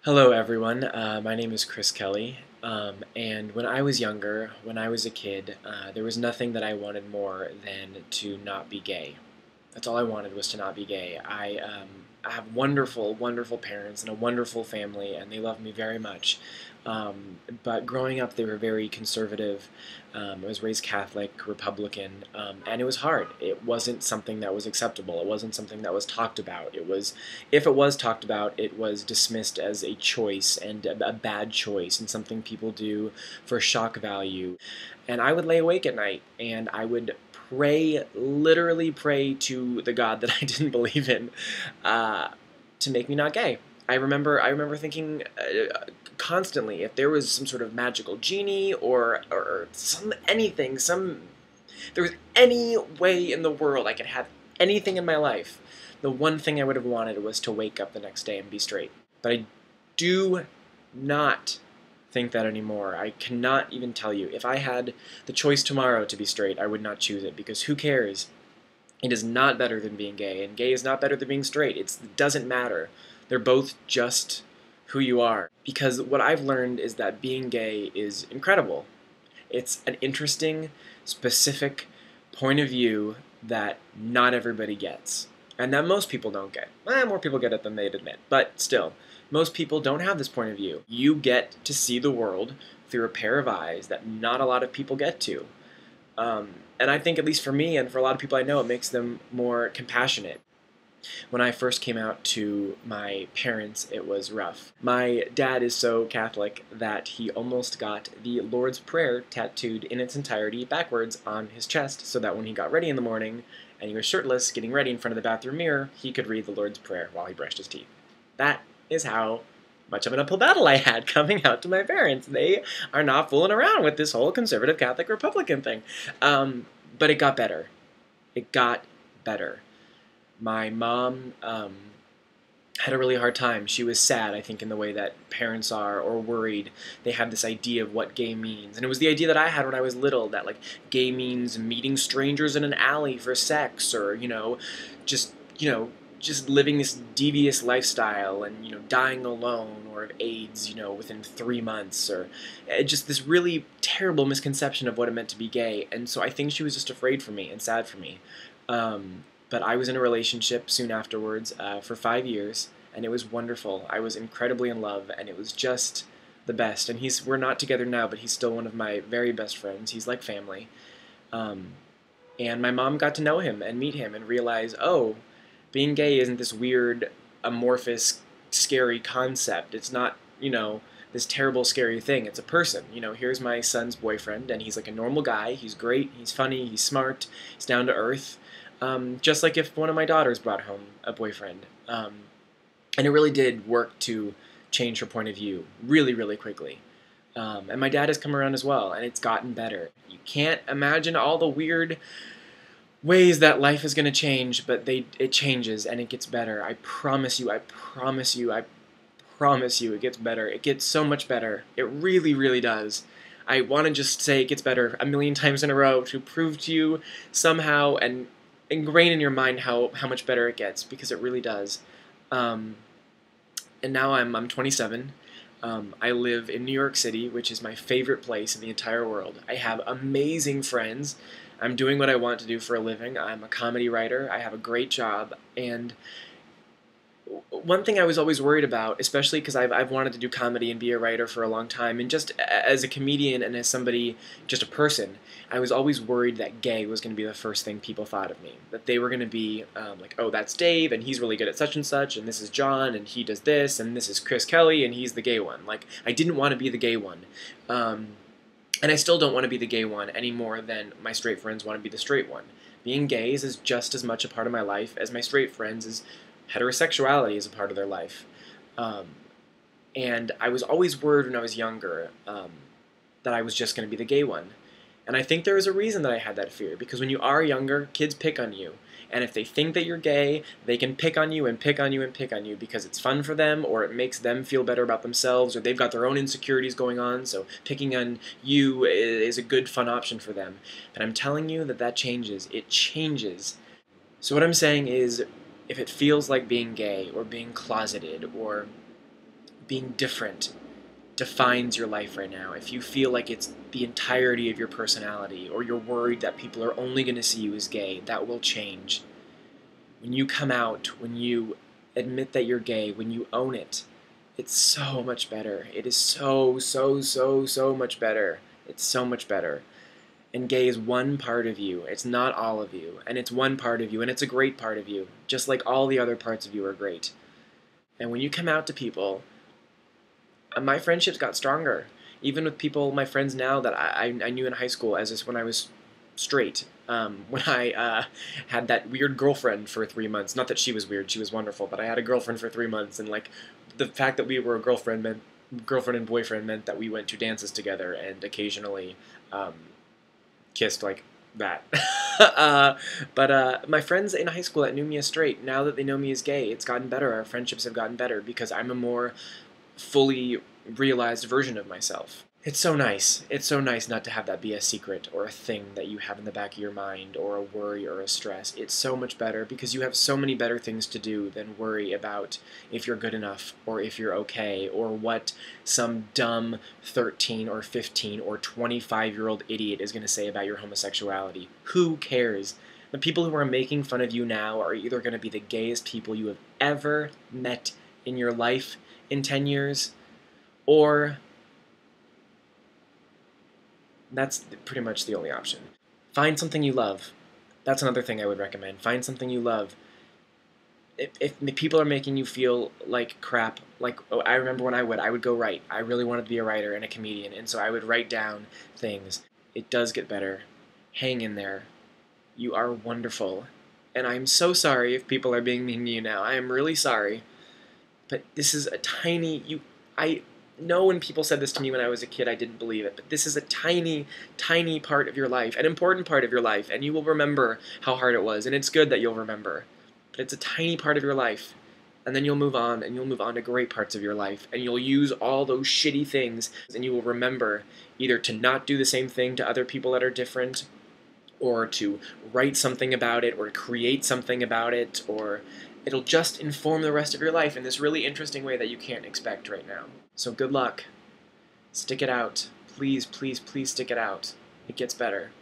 Hello everyone, my name is Chris Kelly, and when I was younger, when I was a kid, there was nothing that I wanted more than to not be gay. That's all I wanted was to not be gay. I have wonderful, wonderful parents and a wonderful family, and they love me very much. But growing up, they were very conservative. I was raised Catholic, Republican, and it was hard. It wasn't something that was acceptable. It wasn't something that was talked about. If it was talked about, it was dismissed as a choice and a bad choice and something people do for shock value. And I would lay awake at night, and I would pray, literally pray to the God that I didn't believe in, to make me not gay. I remember thinking constantly if there was some sort of magical genie or some anything, there was any way in the world I could have anything in my life, the one thing I would have wanted was to wake up the next day and be straight. But I do not think that anymore. I cannot even tell you. If I had the choice tomorrow to be straight, I would not choose it because who cares? It is not better than being gay, and gay is not better than being straight. It doesn't matter. They're both just who you are. Because what I've learned is that being gay is incredible. It's an interesting, specific point of view that not everybody gets. And that most people don't get. More people get it than they'd admit. But still, most people don't have this point of view. You get to see the world through a pair of eyes that not a lot of people get to. And I think, at least for me and for a lot of people I know, it makes them more compassionate. When I first came out to my parents, it was rough. My dad is so Catholic that he almost got the Lord's Prayer tattooed in its entirety backwards on his chest so that when he got ready in the morning and he was shirtless, getting ready in front of the bathroom mirror, he could read the Lord's Prayer while he brushed his teeth. That is how much of an uphill battle I had coming out to my parents. They are not fooling around with this whole conservative Catholic Republican thing. But it got better. It got better. My mom had a really hard time. She was sad, I think, in the way that parents are, or worried. They have this idea of what gay means. And it was the idea that I had when I was little, that, like, gay means meeting strangers in an alley for sex, or, just, just living this devious lifestyle and, dying alone, or of AIDS, within 3 months, or just this really terrible misconception of what it meant to be gay. And so I think she was just afraid for me and sad for me. But I was in a relationship soon afterwards for 5 years, and it was wonderful. I was incredibly in love, and it was just the best. And we're not together now, but he's still one of my very best friends. He's like family. And my mom got to know him and meet him and realize, oh, being gay isn't this weird, amorphous, scary concept. It's not, this terrible, scary thing. It's a person. Here's my son's boyfriend, and he's like a normal guy. He's great. He's funny. He's smart. He's down to earth. Just like if one of my daughters brought home a boyfriend. And it really did work to change her point of view really, really quickly. And my dad has come around as well, and it's gotten better. You can't imagine all the weird ways that life is going to change, but it changes and it gets better. I promise you, I promise you, I promise you it gets better. It gets so much better. It really, really does. I want to just say it gets better a million times in a row to prove to you somehow and ingrain in your mind how much better it gets, because it really does. And now I'm 27. I live in New York City, which is my favorite place in the entire world. I have amazing friends. I'm doing what I want to do for a living. I'm a comedy writer. I have a great job. And one thing I was always worried about, especially because I've wanted to do comedy and be a writer for a long time, and just as a comedian and as somebody, just a person, I was always worried that gay was going to be the first thing people thought of me. That they were going to be like, oh, that's Dave, and he's really good at such, and this is John, and he does this, and this is Chris Kelly, and he's the gay one. Like, I didn't want to be the gay one. And I still don't want to be the gay one any more than my straight friends want to be the straight one. Being gay is just as much a part of my life as my straight friends is. Heterosexuality is a part of their life. And I was always worried when I was younger that I was just going to be the gay one. And I think there is a reason that I had that fear, because when you are younger, kids pick on you. And if they think that you're gay, they can pick on you and pick on you and pick on you because it's fun for them, or it makes them feel better about themselves, or they've got their own insecurities going on, so picking on you is a good, fun option for them. And I'm telling you that changes. It changes. So what I'm saying is, if it feels like being gay or being closeted or being different defines your life right now, if you feel like it's the entirety of your personality, or you're worried that people are only going to see you as gay, that will change. When you come out, when you admit that you're gay, when you own it, it's so much better. It is so, so, so, so much better. It's so much better. And gay is one part of you. It's not all of you. And it's one part of you, and it's a great part of you, just like all the other parts of you are great. And when you come out to people, my friendships got stronger. Even with people, my friends now that I knew in high school, as is when I was straight. When I had that weird girlfriend for 3 months. Not that she was weird, she was wonderful, but I had a girlfriend for 3 months, and like the fact that we were a girlfriend and boyfriend meant that we went to dances together and occasionally kissed like that. But my friends in high school that knew me as straight, now that they know me as gay, it's gotten better. Our friendships have gotten better because I'm a more fully realized version of myself. It's so nice. It's so nice not to have that be a secret or a thing that you have in the back of your mind or a worry or a stress. It's so much better because you have so many better things to do than worry about if you're good enough or if you're okay or what some dumb 13 or 15 or 25-year-old idiot is going to say about your homosexuality. Who cares? The people who are making fun of you now are either going to be the gayest people you have ever met in your life in 10 years, or that's pretty much the only option. Find something you love. That's another thing I would recommend. Find something you love. If people are making you feel like crap, like I remember when I would go write. I really wanted to be a writer and a comedian, and so I would write down things. It does get better. Hang in there. You are wonderful. And I'm so sorry if people are being mean to you now. I am really sorry. But this is a tiny, I know when people said this to me when I was a kid, I didn't believe it, but this is a tiny, tiny part of your life, an important part of your life, and you will remember how hard it was, and it's good that you'll remember. But it's a tiny part of your life, and then you'll move on, and you'll move on to great parts of your life, and you'll use all those shitty things, and you will remember either to not do the same thing to other people that are different, or to write something about it, or to create something about it, or it'll just inform the rest of your life in this really interesting way that you can't expect right now. So good luck. Stick it out. Please, please, please stick it out. It gets better.